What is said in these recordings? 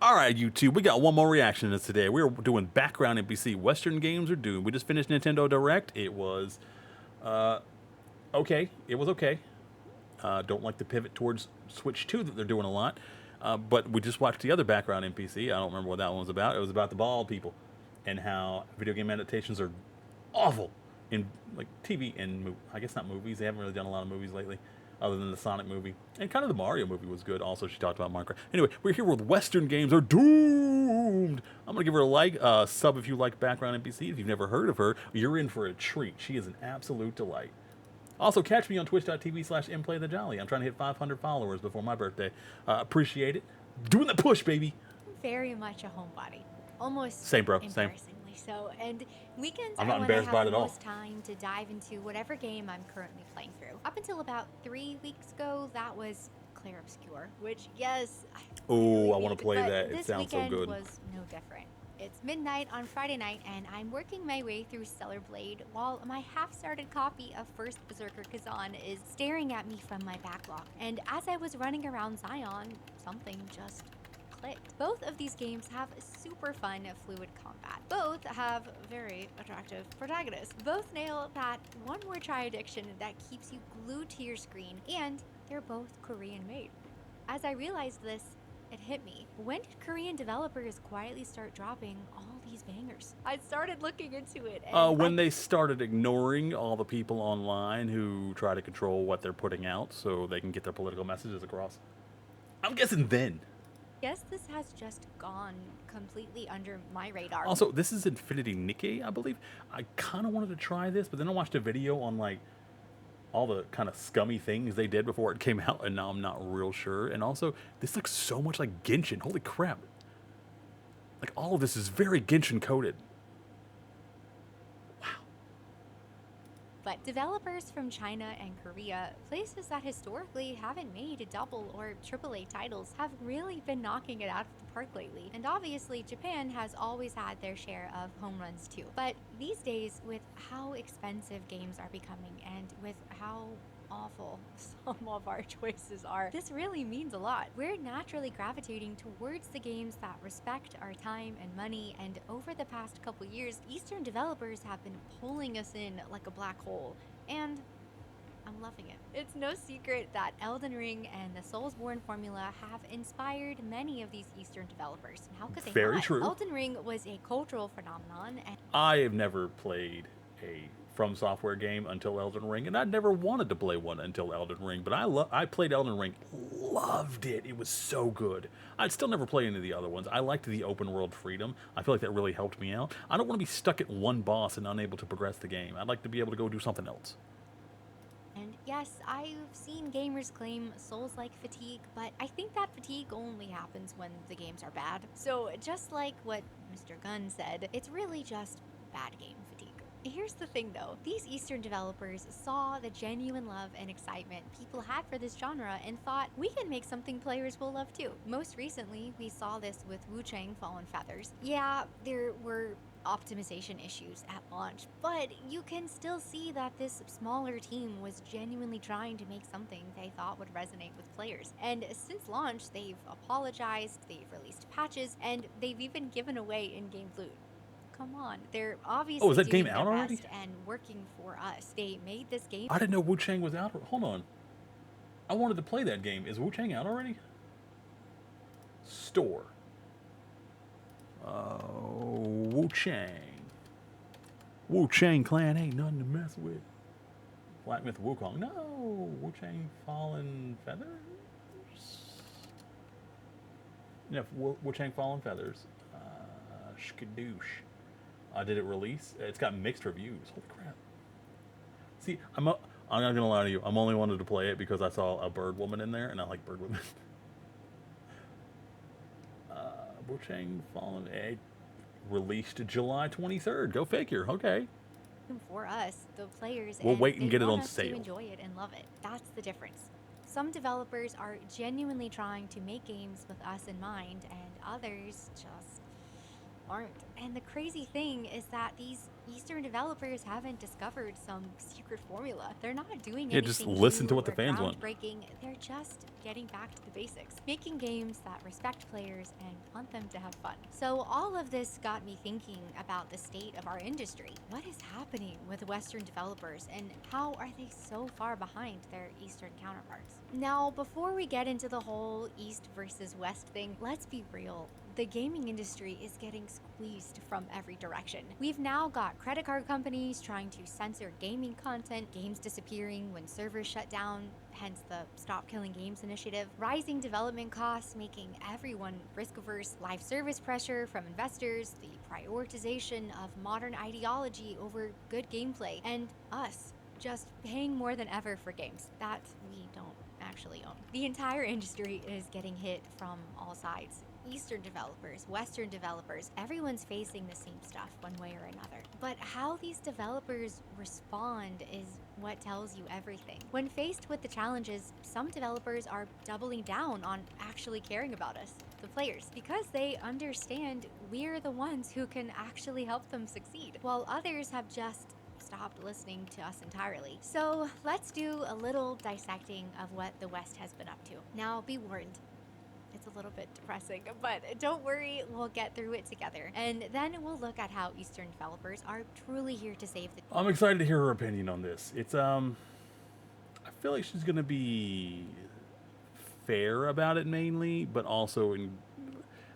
All right, YouTube, we got one more reaction to this today. We're doing background NPC. Western games are doomed. We just finished Nintendo Direct. It was okay. It was okay. Don't like the pivot towards Switch 2 that they're doing a lot. But we just watched the other background NPC. I don't remember what that one was about. It was about the bald people and how video game adaptations are awful in like TV and I guess not movies. They haven't really done a lot of movies lately, other than the Sonic movie and kind of the Mario movie was good. Also, she talked about Minecraft. Anyway, we're here with Western games are doomed. I'm gonna give her a like, sub if you like background NPC. If you've never heard of her, you're in for a treat. She is an absolute delight. Also, catch me on twitch.tv/mplaythejolly. I'm trying to hit 500 followers before my birthday. Appreciate it. Doing the push, baby. Very much a homebody. Almost Same, bro. Same. embarrassingly so. And weekends I'm are not when I embarrassed by have it the at all. most time to dive into whatever game I'm currently playing through. Up until about 3 weeks ago, that was Clair Obscur, which, yes, I Oh, really I want need, to play but that. It this sounds so weekend good. was no different. It's midnight on Friday night, and I'm working my way through Stellar Blade while my half-started copy of First Berserker Kazan is staring at me from my backlog. And as I was running around Zion, something just clicked. Both of these games have super fun, fluid combat. Both have very attractive protagonists. Both nail that one more try addiction that keeps you glued to your screen, and they're both Korean made. As I realized this, it hit me. When did Korean developers quietly start dropping all these bangers? I started looking into it and When they started ignoring all the people online who try to control what they're putting out so they can get their political messages across. I'm guessing then. guess this has just gone completely under my radar. Also, this is Infinity Nikkei, I believe. I kind of wanted to try this, but then I watched a video on like all the kind of scummy things they did before it came out, and now I'm not real sure. And also, this looks so much like Genshin. Holy crap! Like all of this is very Genshin coded. But developers from China and Korea, places that historically haven't made double or AAA titles, have really been knocking it out of the park lately. And obviously, Japan has always had their share of home runs too. But these days, with how expensive games are becoming and with how awful some of our choices are, this really means a lot. We're naturally gravitating towards the games that respect our time and money, and over the past couple years, Eastern developers have been pulling us in like a black hole, and I'm loving it. It's no secret that Elden Ring and the Soulsborne formula have inspired many of these Eastern developers. And how could they Very not? true. Elden Ring was a cultural phenomenon, and I have never played a From Software game until Elden Ring, and I never wanted to play one until Elden Ring. But I played Elden Ring, loved it. It was so good. I'd still never play any of the other ones. I liked the open world freedom. I feel like that really helped me out. I don't want to be stuck at one boss and unable to progress the game. I'd like to be able to go do something else. And yes, I've seen gamers claim Souls-like fatigue, but I think that fatigue only happens when the games are bad. So just like what Mr. Gunn said, it's really just bad game fatigue. Here's the thing though, these Eastern developers saw the genuine love and excitement people had for this genre and thought, we can make something players will love too. Most recently, we saw this with Wu Chang Fallen Feathers. Yeah, there were optimization issues at launch, but you can still see that this smaller team was genuinely trying to make something they thought would resonate with players. And since launch, they've apologized, they've released patches, and they've even given away in-game loot. Come on, they're obviously Oh, is that doing game their out already? best and working for us. They made this game. I didn't know Wu Chang was out. Hold on. I wanted to play that game. Is Wu Chang out already? Store. Wu Chang. Wu Chang clan ain't nothing to mess with. Black Myth Wukong. No. Wu Chang Fallen Feathers? Yeah, Wu Chang Fallen Feathers. Skadoosh. Did it release? It's got mixed reviews. Holy crap. See, I'm not gonna lie to you. I'm only wanted to play it because I saw a bird woman in there, and I like bird women. Wu Chang Fallen. It released July 23rd. Go figure. Okay. For us, the players, We'll and wait and they get it want on us sale. to enjoy it and love it. That's the difference. Some developers are genuinely trying to make games with us in mind, and others just aren't. And the crazy thing is that these Eastern developers haven't discovered some secret formula. They're not doing Yeah, just anything listen to new what the or fans want. groundbreaking. They're just getting back to the basics, making games that respect players and want them to have fun. So all of this got me thinking about the state of our industry. What is happening with Western developers and how are they so far behind their Eastern counterparts? Now, before we get into the whole East versus West thing, let's be real. The gaming industry is getting squeezed from every direction. We've now got credit card companies trying to censor gaming content, games disappearing when servers shut down, hence the Stop Killing Games initiative, rising development costs making everyone risk averse, live service pressure from investors, the prioritization of modern ideology over good gameplay, and us just paying more than ever for games that we don't actually own. The entire industry is getting hit from all sides. Eastern developers, Western developers, everyone's facing the same stuff one way or another. But how these developers respond is what tells you everything. When faced with the challenges, some developers are doubling down on actually caring about us, the players, because they understand we're the ones who can actually help them succeed, while others have just stopped listening to us entirely. So let's do a little dissecting of what the West has been up to. Now, be warned, it's a little bit depressing, but don't worry, we'll get through it together. And then we'll look at how Eastern developers are truly here to save the. I'm excited to hear her opinion on this. I feel like she's gonna be fair about it mainly, but also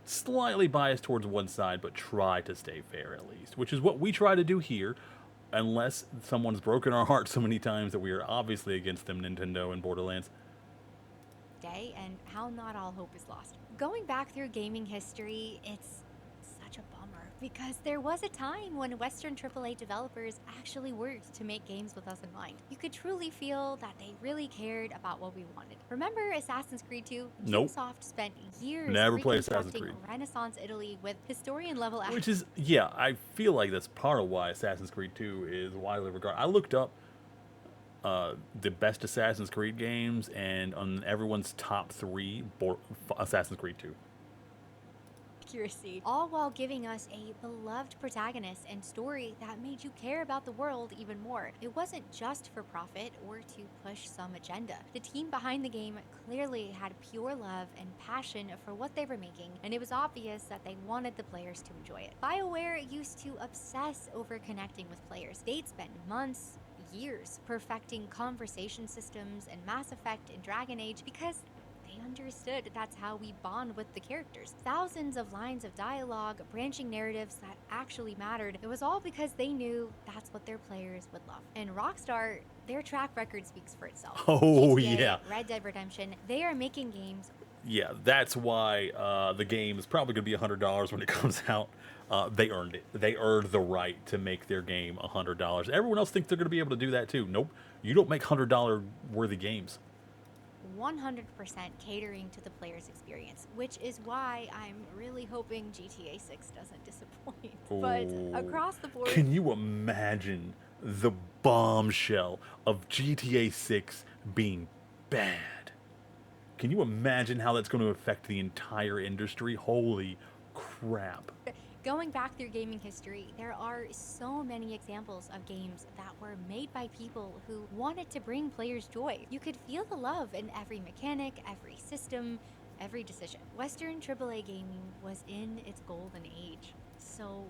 slightly biased towards one side, but try to stay fair at least, which is what we try to do here. Unless someone's broken our hearts so many times that we are obviously against them, Nintendo and Borderlands. Day and how not all hope is lost. Going back through gaming history, it's such a bummer because there was a time when Western AAA developers actually worked to make games with us in mind. You could truly feel that they really cared about what we wanted. Remember Assassin's Creed 2? Nope. Ubisoft spent years Never played Assassin's reconstructing Creed. Renaissance Italy with historian level Which is, yeah, I feel like that's part of why Assassin's Creed 2 is widely regarded. I looked up the best Assassin's Creed games, and on everyone's top three, Assassin's Creed 2. accuracy, all while giving us a beloved protagonist and story that made you care about the world even more. It wasn't just for profit or to push some agenda. The team behind the game clearly had pure love and passion for what they were making, and it was obvious that they wanted the players to enjoy it. BioWare used to obsess over connecting with players. They'd spend months, years perfecting conversation systems in Mass Effect and Dragon Age because they understood that's how we bond with the characters. Thousands of lines of dialogue, branching narratives that actually mattered. It was all because they knew that's what their players would love. And Rockstar, their track record speaks for itself. Oh, GTA, yeah. Red Dead Redemption, they are making games. Yeah, that's why the game is probably going to be $100 when it comes out. They earned it. They earned the right to make their game $100. Everyone else thinks they're going to be able to do that too. Nope. You don't make $100 worthy games. 100% catering to the player's experience, which is why I'm really hoping GTA 6 doesn't disappoint. But across the board, Can you imagine the bombshell of GTA 6 being bad? Can you imagine how that's going to affect the entire industry? Holy crap. going back through gaming history, there are so many examples of games that were made by people who wanted to bring players joy. You could feel the love in every mechanic, every system, every decision. Western AAA gaming was in its golden age. So,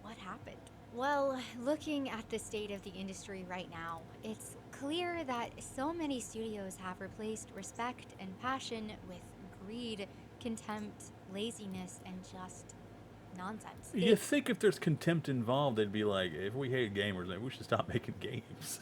what happened? Well, looking at the state of the industry right now, it's clear that so many studios have replaced respect and passion with greed, contempt, laziness, and just nonsense. You think if there's contempt involved, they'd be like, if we hate gamers, maybe we should stop making games.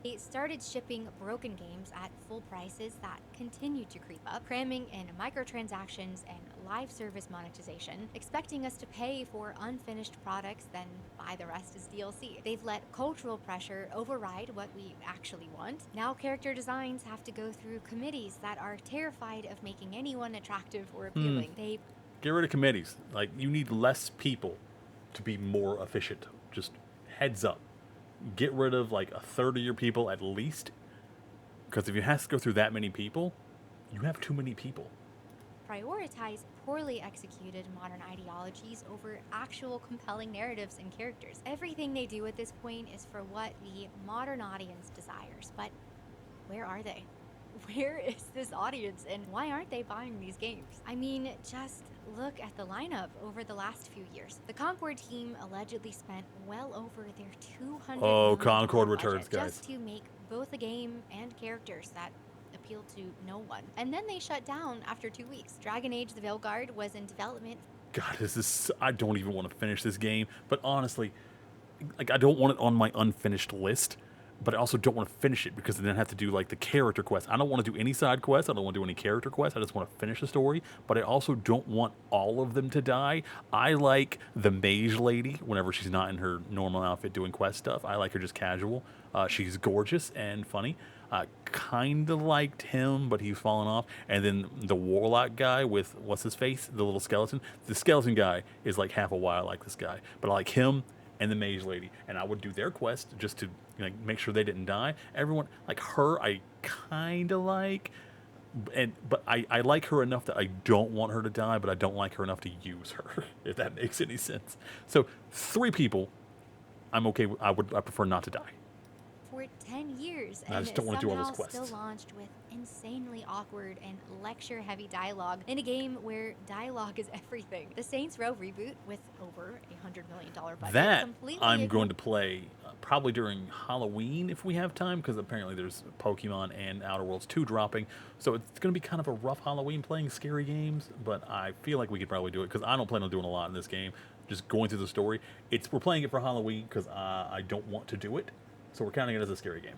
They started shipping broken games at full prices that continued to creep up, cramming in microtransactions and live service monetization, expecting us to pay for unfinished products, then buy the rest as DLC. They've let cultural pressure override what we actually want. Now character designs have to go through committees that are terrified of making anyone attractive or appealing. They Get rid of committees. Like, you need less people to be more efficient. Just heads up. Get rid of like a third of your people at least. Because if you have to go through that many people, you have too many people. prioritize poorly executed modern ideologies over actual compelling narratives and characters. Everything they do at this point is for what the modern audience desires, but where are they? Where is this audience and why aren't they buying these games? I mean, just look at the lineup over the last few years. The Concord team allegedly spent well over their $200 Oh, million Concord budget returns, guys. just to make both a game and characters that appeal to no one. And then they shut down after 2 weeks. Dragon Age the Veilguard was in development. God, this is. I don't even want to finish this game. But honestly, like I don't want it on my unfinished list. But I also don't want to finish it because then I have to do like the character quest. I don't want to do any side quests. I don't want to do any character quests. I just want to finish the story. But I also don't want all of them to die. I like the mage lady whenever she's not in her normal outfit doing quest stuff. I like her just casual. She's gorgeous and funny. Kind of liked him, but he's fallen off. And then the warlock guy with what's his face, the little skeleton. The skeleton guy is like half a why I like this guy, but I like him and the mage lady, and I would do their quest just to make sure they didn't die. Everyone like her, I kind of like, but I like her enough that I don't want her to die, but I don't like her enough to use her. If that makes any sense. So 3 people, I'm okay. I prefer not to die. For 10 years, I and just don't want to do all those somehow quests. still launched with insanely awkward and lecture-heavy dialogue in a game where dialogue is everything. The Saints Row reboot with over $100 million budget. That completely I'm ignored- going to play probably during Halloween if we have time, because apparently there's Pokemon and Outer Worlds 2 dropping. So it's going to be kind of a rough Halloween playing scary games, but I feel like we could probably do it because I don't plan on doing a lot in this game. Just going through the story. We're playing it for Halloween because I don't want to do it. So we're counting it as a scary game.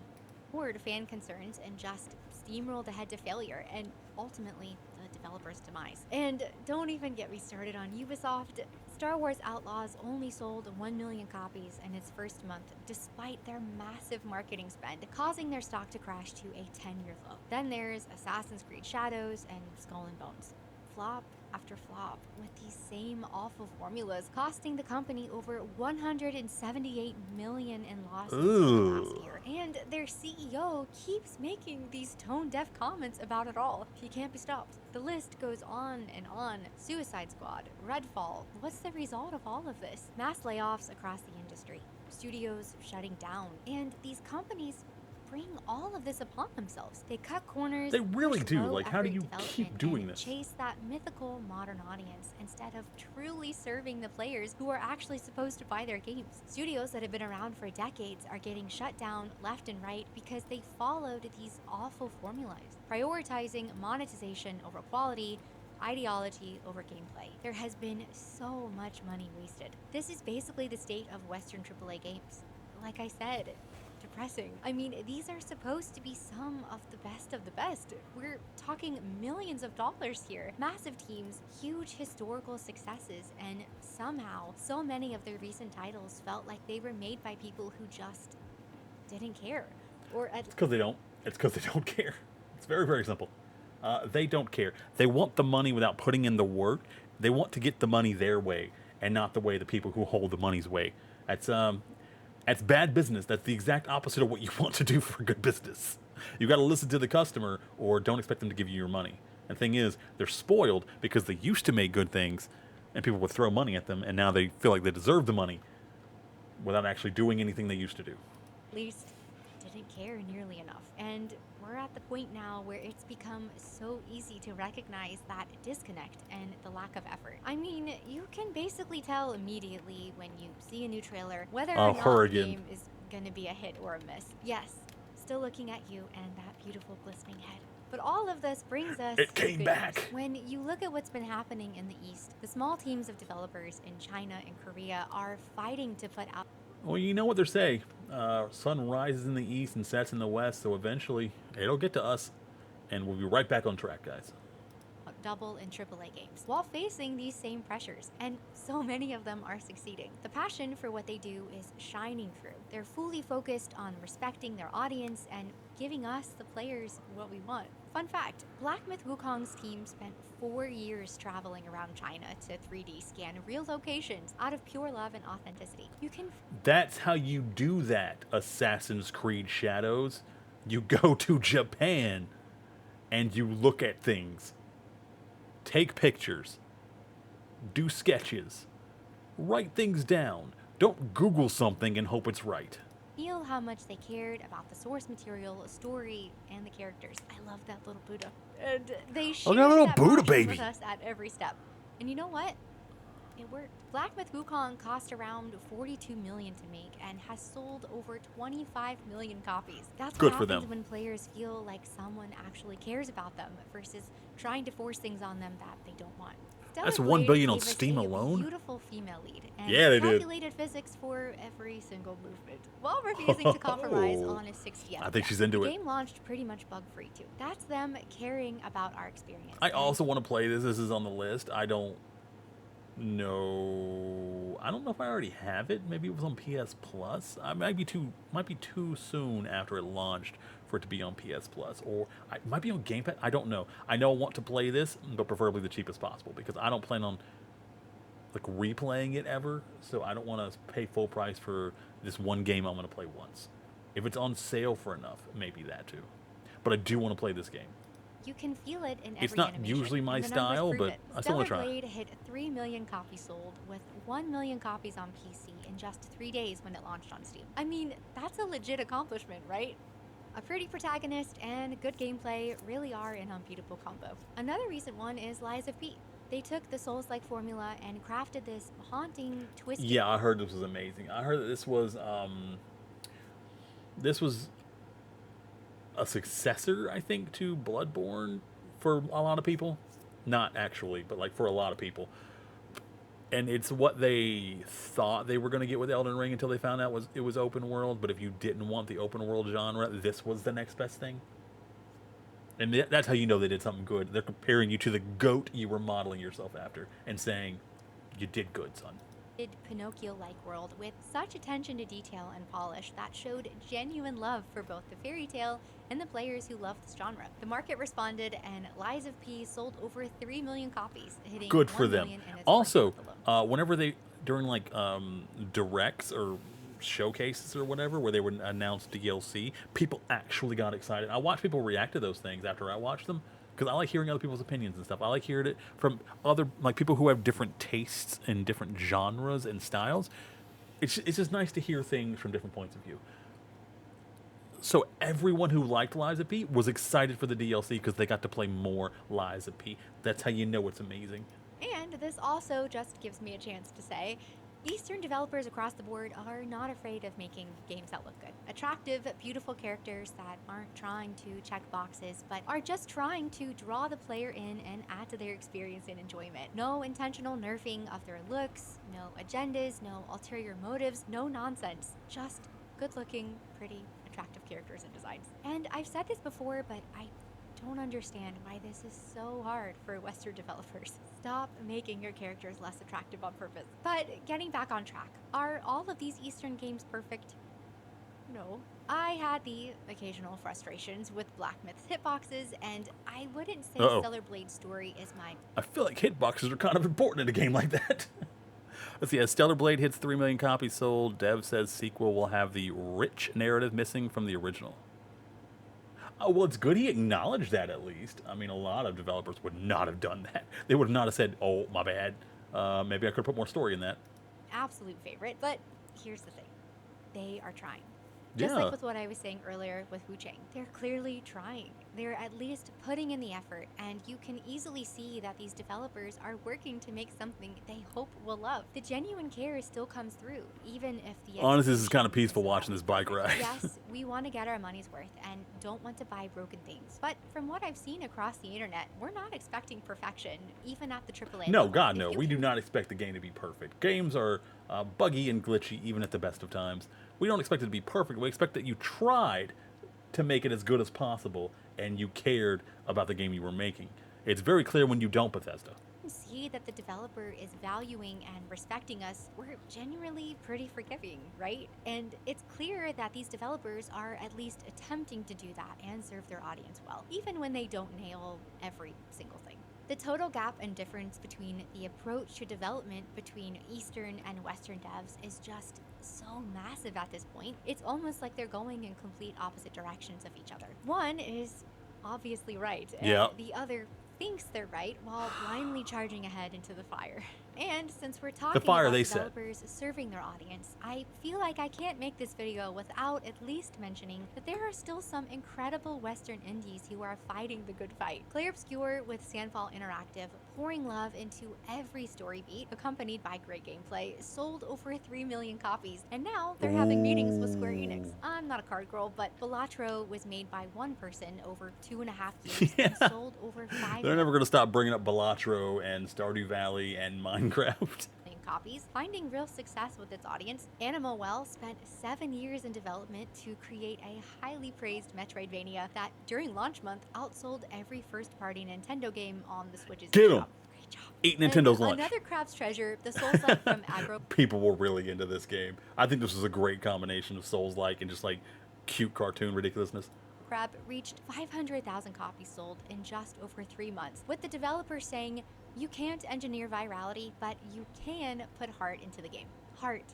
ignored fan concerns and just steamrolled ahead to failure and ultimately the developer's demise. And don't even get me started on Ubisoft. Star Wars Outlaws only sold 1 million copies in its first month, despite their massive marketing spend, causing their stock to crash to a 10-year low. Then there's Assassin's Creed Shadows and Skull and Bones. Flop after flop with these same awful formulas, costing the company over $178 million in losses last year. And their CEO keeps making these tone-deaf comments about it all. He can't be stopped. The list goes on and on. Suicide Squad, Redfall. What's the result of all of this? Mass layoffs across the industry, studios shutting down, and these companies bring all of this upon themselves. They cut corners. They really push do. low Like, how do effort you development, keep doing and this? chase that mythical modern audience instead of truly serving the players who are actually supposed to buy their games. Studios that have been around for decades are getting shut down left and right because they followed these awful formulas, prioritizing monetization over quality, ideology over gameplay. There has been so much money wasted. This is basically the state of Western AAA games. Like I said, depressing. I mean, these are supposed to be some of the best. We're talking millions of dollars here. Massive teams, huge historical successes, and somehow so many of their recent titles felt like they were made by people who just didn't care. Or at It's because they don't. It's because they don't care. It's very, very simple. They don't care. They want the money without putting in the work. They want to get the money their way and not the way the people who hold the money's way. That's bad business. That's the exact opposite of what you want to do for good business. You got to listen to the customer or don't expect them to give you your money. And the thing is, they're spoiled because they used to make good things and people would throw money at them and now they feel like they deserve the money without actually doing anything they used to do. least didn't care nearly enough. And we're at the point now where it's become so easy to recognize that disconnect and the lack of effort. I mean, you can basically tell immediately when you see a new trailer whether Oh, or not her the again. game is going to be a hit or a miss. Yes, still looking at you and that beautiful glistening head. But all of this brings us It to came good back. news. When you look at what's been happening in the East, the small teams of developers in China and Korea are fighting to put out Well, you know what they say. Sun rises in the east and sets in the west, so eventually it'll get to us, and we'll be right back on track, guys. double and AAA games while facing these same pressures, and so many of them are succeeding. The passion for what they do is shining through. They're fully focused on respecting their audience and giving us, the players, what we want. Fun fact, Black Myth Wukong's team spent 4 years traveling around China to 3D scan real locations out of pure love and authenticity. You can That's how you do that, Assassin's Creed Shadows. You go to Japan and you look at things. take pictures, do sketches, write things down. Don't Google something and hope it's right. Feel how much they cared about the source material, story, and the characters. I love that little Buddha. And they shared that little that Buddha passion baby. with us at every step. And you know what? It worked. Black Myth Wukong cost around $42 million to make and has sold over 25 million copies. That's Good what for happens them. when players feel like someone actually cares about them versus trying to force things on them that they don't want. That's Stellar 1 Blade billion on gave us Steam a alone? Beautiful female lead and Yeah, they did. calculated physics for every single movement while refusing to compromise Oh. on a 60 FPS. I think she's into the it. game launched pretty much bug-free too. That's them caring about our experience. I And also want to play this. This is on the list. I don't know. I don't know if I already have it. Maybe it was on PS Plus. I might be too soon after it launched for it to be on PS Plus, or it might be on Game Pass. I don't know. I know I want to play this, but preferably the cheapest possible because I don't plan on like replaying it ever. So I don't want to pay full price for this one game I'm going to play once. If it's on sale for enough, maybe that too. But I do want to play this game. you can feel it in every It's not animation, usually my and the numbers style, prove but it. I still wanna Stellar try. Blade hit 3 million copies sold with 1 million copies on PC in just 3 days when it launched on Steam. I mean, that's a legit accomplishment, right? A pretty protagonist and good gameplay really are an unbeatable combo. Another recent one is Lies of P. They took the Souls-like formula and crafted this haunting, twisted... Yeah, I heard this was amazing. I heard that this was a successor, I think, to Bloodborne for a lot of people. Not actually, but like for a lot of people. And it's what they thought they were going to get with Elden Ring until they found out it was open world. But if you didn't want the open world genre, this was the next best thing. And that's how you know they did something good. They're comparing you to the goat you were modeling yourself after and saying, you did good, son. Pinocchio-like world with such attention to detail and polish that showed genuine love for both the fairy tale and the players who love this genre. The market responded, and Lies of P sold over 3 million copies, hitting Good for 1 them. million in its Also, first month alone. whenever they during like directs or showcases or whatever, where they would announce DLC, people actually got excited. I watch people react to those things after I watch them because I like hearing other people's opinions and stuff. I like hearing it from other like people who have different tastes and different genres and styles. It's just nice to hear things from different points of view. So everyone who liked Lies of P was excited for the DLC because they got to play more Lies of P. That's how you know it's amazing. And this also just gives me a chance to say, Eastern developers across the board are not afraid of making games that look good. Attractive, beautiful characters that aren't trying to check boxes, but are just trying to draw the player in and add to their experience and enjoyment. No intentional nerfing of their looks, no agendas, no ulterior motives, no nonsense. Just good-looking, pretty, attractive characters and designs. And I've said this before, but I don't understand why this is so hard for Western developers. Stop making your characters less attractive on purpose. But getting back on track, are all of these Eastern games perfect? No. I had the occasional frustrations with Black Myth's hitboxes, and I wouldn't say Stellar Blade's story is my... I feel like hitboxes are kind of important in a game like that. Let's see, as Stellar Blade hits 3 million copies sold, Dev says sequel will have the rich narrative missing from the original. Oh, well, it's good he acknowledged that at least. I mean, a lot of developers would not have done that. They would not have said, oh, my bad. Maybe I could have put more story in that. Absolute favorite, but here's the thing. They are trying. Just Yeah. like with what I was saying earlier with Wu Chang, they're clearly trying. They're at least putting in the effort, and you can easily see that these developers are working to make something they hope will love. The genuine care still comes through, even if the Honestly, this is kind of execution peaceful isn't watching this always bike ride. Yes, we want to get our money's worth and don't want to buy broken things. But from what I've seen across the internet, we're not expecting perfection, even at the AAA No, level. God, If no. you We do can- not expect the game to be perfect. Games are buggy and glitchy, even at the best of times. We don't expect it to be perfect. We expect that you tried to make it as good as possible, and you cared about the game you were making. It's very clear when you don't, Bethesda. see that the developer is valuing and respecting us, we're genuinely pretty forgiving, right? And it's clear that these developers are at least attempting to do that and serve their audience well, even when they don't nail every single thing. The total gap and difference between the approach to development between Eastern and Western devs is just so massive at this point. It's almost like they're going in complete opposite directions of each other. One is obviously right, and Yeah. the other thinks they're right while blindly charging ahead into the fire. And since we're The talking fire, about they said. developers serving their audience, I feel like I can't make this video without at least mentioning that there are still some incredible Western indies who are fighting the good fight. Clair Obscur with Sandfall Interactive pouring love into every story beat, accompanied by great gameplay, sold over 3 million copies, and now they're having meetings with Square Enix. I'm not a card girl, but Balatro was made by one person over 2.5 years and Yeah. sold over 5 They're never going to stop bringing up Balatro and Stardew Valley and Minecraft. million copies, finding real success with its audience. Animal Well spent 7 years in development to create a highly praised Metroidvania that, during launch month, outsold every first-party Nintendo game on the Switch's Get 'em. eShop. Great job. Eat And Nintendo's lunch. Another Crab's Treasure, the Souls-like from Agro People were really into this game. I think this was a great combination of Souls-like and just like cute cartoon ridiculousness. Crab reached 500,000 copies sold in just over 3 months, with the developer saying, "You can't engineer virality, but you can put heart into the game." Heart.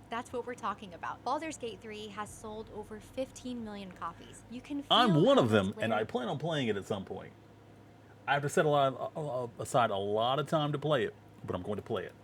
That's what we're talking about. Baldur's Gate 3 has sold over 15 million copies. You can feel I'm one how of those them, and I players plan on playing it at some point. I have to set aside a lot of time to play it, but I'm going to play it.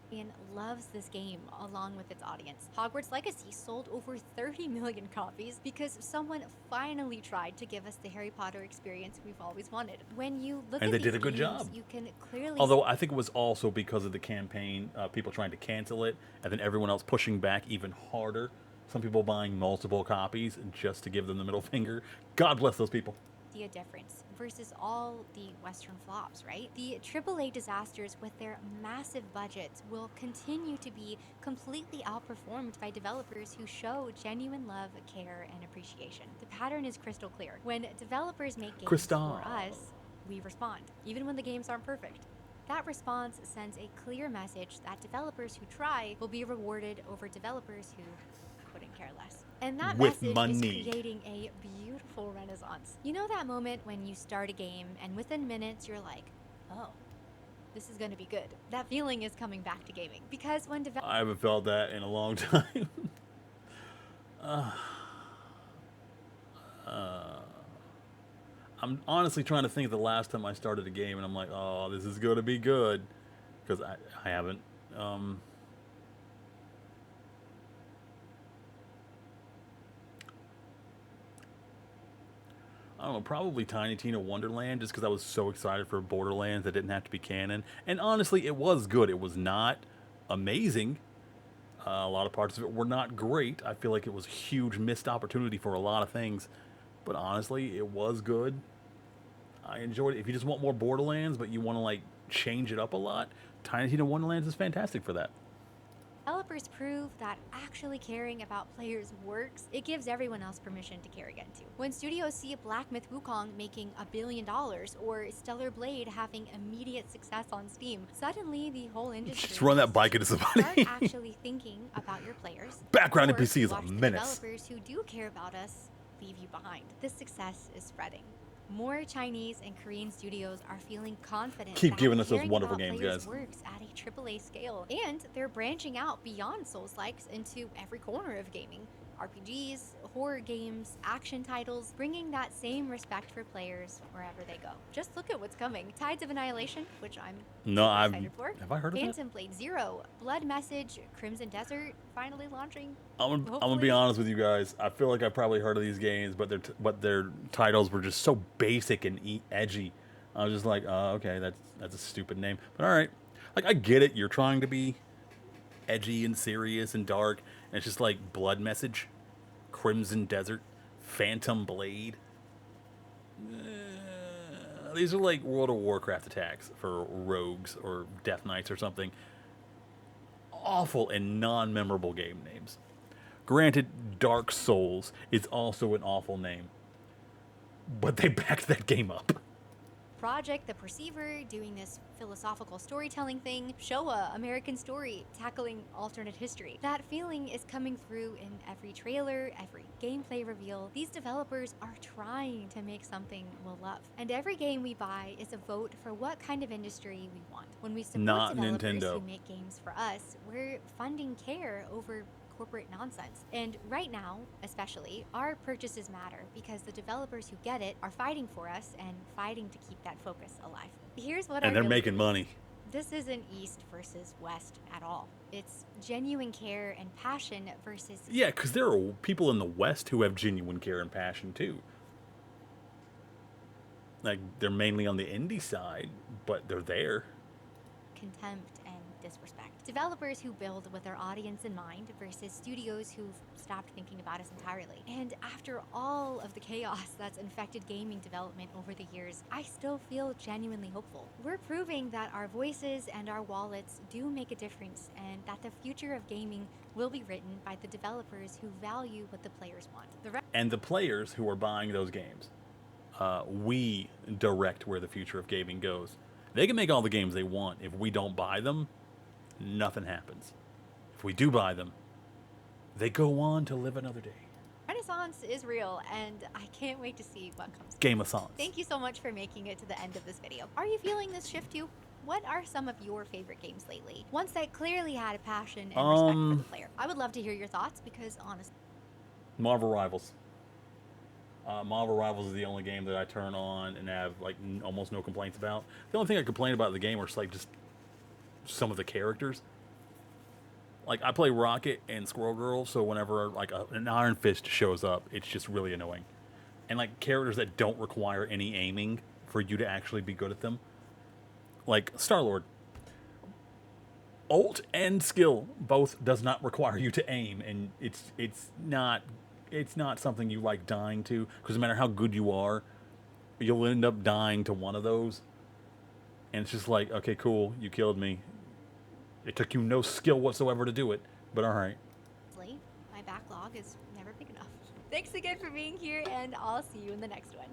loves this game along with its audience. Hogwarts Legacy sold over 30 million copies because someone finally tried to give us the Harry Potter experience we've always wanted. When you look And at they these did a good games, job. you can clearly Although I think it was also because of the campaign, people trying to cancel it, and then everyone else pushing back even harder. Some people buying multiple copies just to give them the middle finger. God bless those people. see a difference versus all the Western flops, right? The AAA disasters with their massive budgets will continue to be completely outperformed by developers who show genuine love, care, and appreciation. The pattern is crystal clear. When developers make games Crystal. for us, we respond, even when the games aren't perfect. That response sends a clear message that developers who try will be rewarded over developers who couldn't care less. And that With message money. is creating a beautiful renaissance. You know that moment when you start a game and within minutes you're like, oh, this is going to be good. That feeling is coming back to gaming. Because when developers I haven't felt that in a long time. I'm honestly trying to think of the last time I started a game, and I'm like, oh, this is going to be good. Because I haven't. I don't know, probably Tiny Tina Wonderland, just because I was so excited for Borderlands that didn't have to be canon. And honestly, it was good. It was not amazing. A lot of parts of it were not great. I feel like it was a huge missed opportunity for a lot of things. But honestly, it was good. I enjoyed it. If you just want more Borderlands, but you want to like change it up a lot, Tiny Tina Wonderlands is fantastic for that. prove that actually caring about players works, it gives everyone else permission to care again too. When studios see Black Myth Wukong making $1 billion or Stellar Blade having immediate success on Steam, suddenly the whole industry Just run that bike into start somebody. actually thinking about your players. Background or NPC is a watch the menace. developers who do care about us leave you behind. This success is spreading. More Chinese and Korean studios are feeling confident Keep that giving us those caring wonderful about games, players guys. works at a AAA scale, and they're branching out beyond Souls-likes into every corner of gaming. RPGs, horror games, action titles, bringing that same respect for players wherever they go. Just look at what's coming. Tides of Annihilation, which I'm No, super I've excited for. have I heard of that? Phantom Blade Zero, Blood Message, Crimson Desert, finally launching. I'm gonna be Hopefully. honest with you guys. I feel like I've probably heard of these games, but their titles were just so basic and edgy. I was just like, okay, that's a stupid name, but all right. Like I get it. You're trying to be edgy and serious and dark, and it's just like Blood Message, Crimson Desert, Phantom Blade. These are like World of Warcraft attacks for rogues or Death Knights or something. Awful and non-memorable game names. Granted, Dark Souls is also an awful name, but they backed that game up. Project The Perceiver, doing this philosophical storytelling thing. Showa, American Story, tackling alternate history. That feeling is coming through in every trailer, every gameplay reveal. These developers are trying to make something we'll love. And every game we buy is a vote for what kind of industry we want. When we support Not developers Nintendo. who make games for us, we're funding care over corporate nonsense. And right now, especially, our purchases matter because the developers who get it are fighting for us and fighting to keep that focus alive. Here's what I And they're really making money. This isn't East versus West at all. It's genuine care and passion versus Yeah, because there are people in the West who have genuine care and passion too. Like, they're mainly on the indie side, but they're there. contempt and disrespect. Developers who build with their audience in mind versus studios who've stopped thinking about us entirely. And after all of the chaos that's infected gaming development over the years, I still feel genuinely hopeful. We're proving that our voices and our wallets do make a difference and that the future of gaming will be written by the developers who value what the players want. And the players who are buying those games, we direct where the future of gaming goes. They can make all the games they want. If we don't buy them, nothing happens. If we do buy them, they go on to live another day. Renaissance is real, and I can't wait to see what comes. Game of Songs. Thank you so much for making it to the end of this video. Are you feeling this shift too? What are some of your favorite games lately? Ones that clearly had a passion and respect for the player. I would love to hear your thoughts because honestly, Marvel Rivals. Marvel Rivals is the only game that I turn on and have like almost no complaints about. The only thing I complain about in the game are like just some of the characters. Like, I play Rocket and Squirrel Girl, so whenever like an Iron Fist shows up, it's just really annoying. And like characters that don't require any aiming for you to actually be good at them, like Star-Lord. Ult and skill both does not require you to aim, and it's not something you like dying to, because no matter how good you are, you'll end up dying to one of those. And it's just like, okay, cool, you killed me. It took you no skill whatsoever to do it, but all right. my backlog is never big enough. Thanks again for being here, and I'll see you in the next one.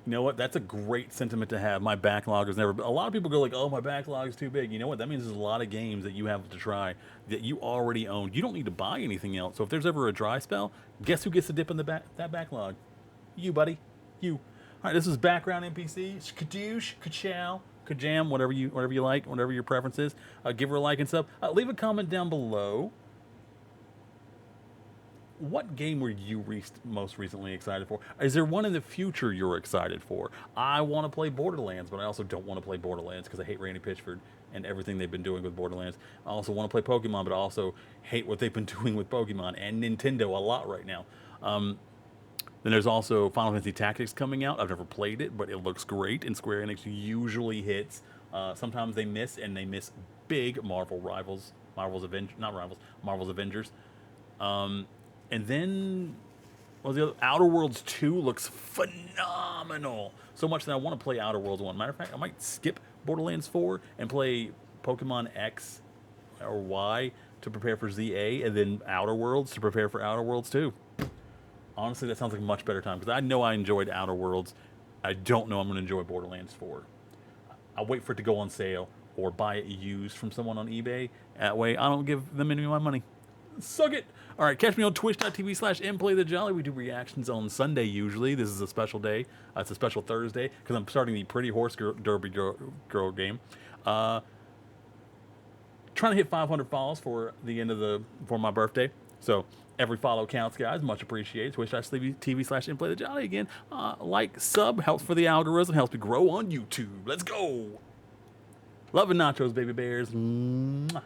You know what? That's a great sentiment to have. My backlog is never... A lot of people go like, oh, my backlog is too big. You know what? That means there's a lot of games that you have to try that you already own. You don't need to buy anything else. So if there's ever a dry spell, guess who gets to dip in that backlog? You, buddy. You. All right, this is Background NPC. Skadoosh, ka-chow, ka-jam, whatever you like, whatever your preference is. Give her a like and sub. Leave a comment down below. What game were you most recently excited for? Is there one in the future you're excited for? I want to play Borderlands, but I also don't want to play Borderlands because I hate Randy Pitchford and everything they've been doing with Borderlands. I also want to play Pokemon, but I also hate what they've been doing with Pokemon and Nintendo a lot right now. Then there's also Final Fantasy Tactics coming out. I've never played it, but it looks great, and Square Enix usually hits. Sometimes they miss, and they miss big. Marvel's Avengers. And then, well, the other, Outer Worlds 2 looks phenomenal. So much that I want to play Outer Worlds 1. Matter of fact, I might skip Borderlands 4 and play Pokemon X or Y to prepare for ZA, and then Outer Worlds to prepare for Outer Worlds 2. Honestly, that sounds like a much better time, because I know I enjoyed Outer Worlds. I don't know I'm going to enjoy Borderlands 4. I'll wait for it to go on sale or buy it used from someone on eBay. That way, I don't give them any of my money. Suck it! All right, catch me on twitch.tv/mPlayTheJolly. We do reactions on Sunday usually. This is a special day. It's a special Thursday because I'm starting the Pretty Horse Derby Girl game. Trying to hit 500 follows for my birthday. So every follow counts, guys. Much appreciated. Twitch.tv/mPlayTheJolly again. Like, sub, helps for the algorithm, helps me grow on YouTube. Let's go! Love and nachos, baby bears. Mwah.